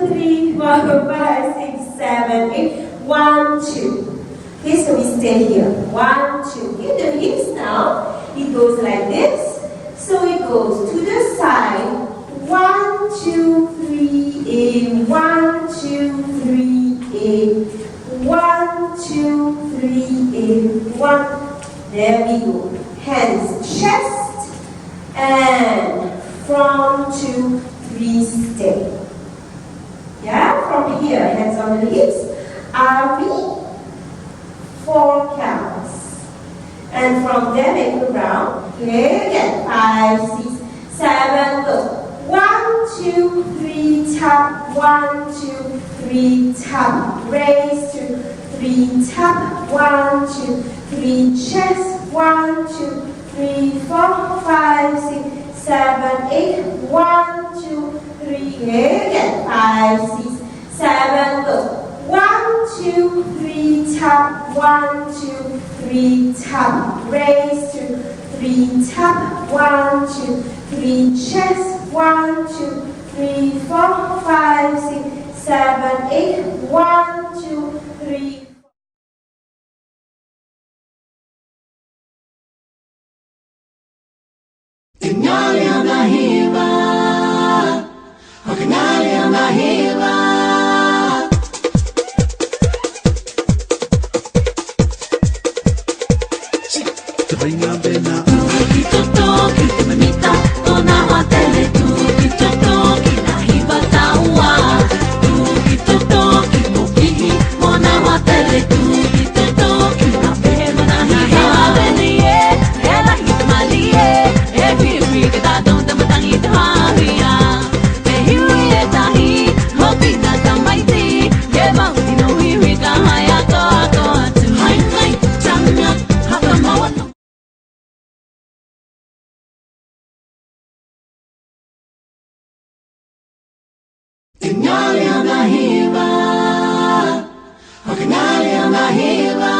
2, 3, 4, 5, 6, 7, 8. 1, 2. Okay, so we stay here. 1, 2. Okay, the hips now, it goes like this. So it goes to the side. 1, 2, 3, in. 1, 2, 3, in. 1, 2, 3, in. 1. There we go. Hands, chest, and from 2, 3, stay. Yeah, from here, hands on the hips. Army, 4 counts. And from there, make a round. Okay, again. 5, 6, 7, go. 1, 2, 3, tap. 1, 2, 3, tap. Raise 2, 3, tap. 1, 2, 3, chest. 1, 2, 3, 4, 5, 6, 7, 8. 1, 2, 3. Okay, again. 5, 6, 7, go. 1, 2, 3, tap. 1, 2, 3, tap. Raise 2, 3, tap. 1, 2, 3, chest. 1, 2, 3, 4, 5, 6, 7, 8. 1, 2, 3. Tinggali ang nahiba, makangali ang nahiba. Tuloy nga tutuki tutuki, mamita ko na watele. Tutuki tutuki, nahiba tawa. Tutuki tutuki, mukihi mo na watele. Tutuki tutuki, napehe mo na hiba. Beniye, ela hitmaliye. Kita dong tematang itu haria. Pehiwi tahi, hobi datang maiti. Dia mau dinuhi kahaya ko ako. Hai hai, jangan hapa mawat. Tinggali ang nahiba, makangali ang nahiba.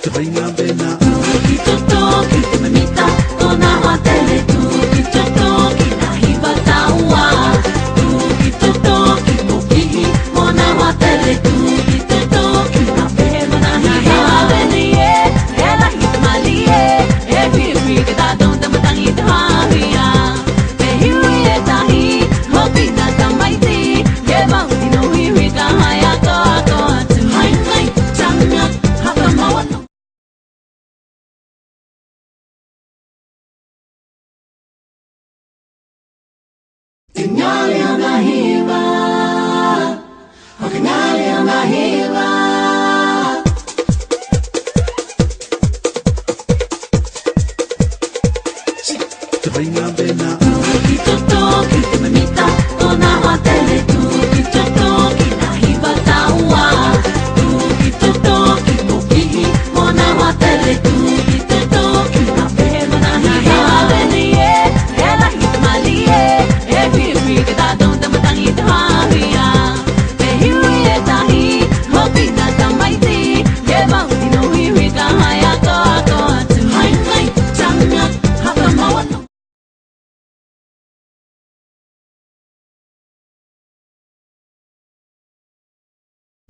Tutuki tutuki, mamita ko na watele. Tutuki tutuki, nahiba tawa. Tutuki tutuki, mukihi mo na watele. Tutuki tutuki, napehe mo na hiba. Beniye, ela hitmaliye. Epipi kita dong tematang itu haria. Pehiwi tahi, hobi datang maiti. Dia mau dinuhi kahaya ko ako. Hai hai, jangan hapa mawat. Tinggali ang nahiba, makangali ang nahiba. Tutuki tutuki, mamita ko na watele. Tutuki tutuki, nahiba tawa. Tutuki tutuki, mukihi mo na watele. Tutuki tutuki, napehe mo na hiba. Beniye, ela hitmaliye. Epipi kita dong tematang itu haria. Pehiwi tahi, hobi datang maiti. Dia mau dinuhi kahaya ko ako. Hai hai, jangan hapa mawat.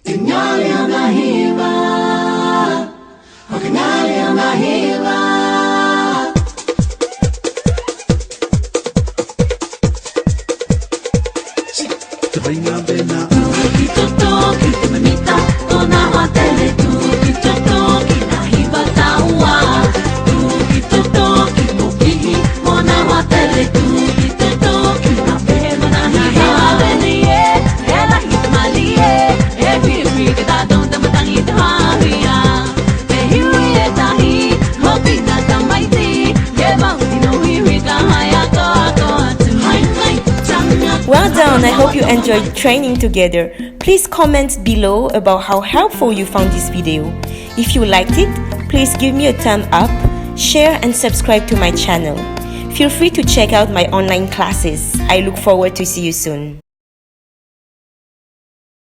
Tinggali ang nahiba, makangali ang nahiba. Tutuki tutuki, mamita ko na watele. Tutuki tutuki, nahiba tawa. Tutuki tutuki, mukihi mo na watele. Tutuki tutuki, napehe mo na hiba. Beniye, ela hitmaliye. Epipi kita dong tematang itu haria. Pehiwi tahi, hobi datang maiti. Dia mau dinuhi kahaya ko ako. Hai hai, jangan. Well done, I hope you enjoyed training together. Please comment below about how helpful you found this video. If you liked it, please give me a thumb up, share and subscribe to my channel. Feel free to check out my online classes. I look forward to see you soon.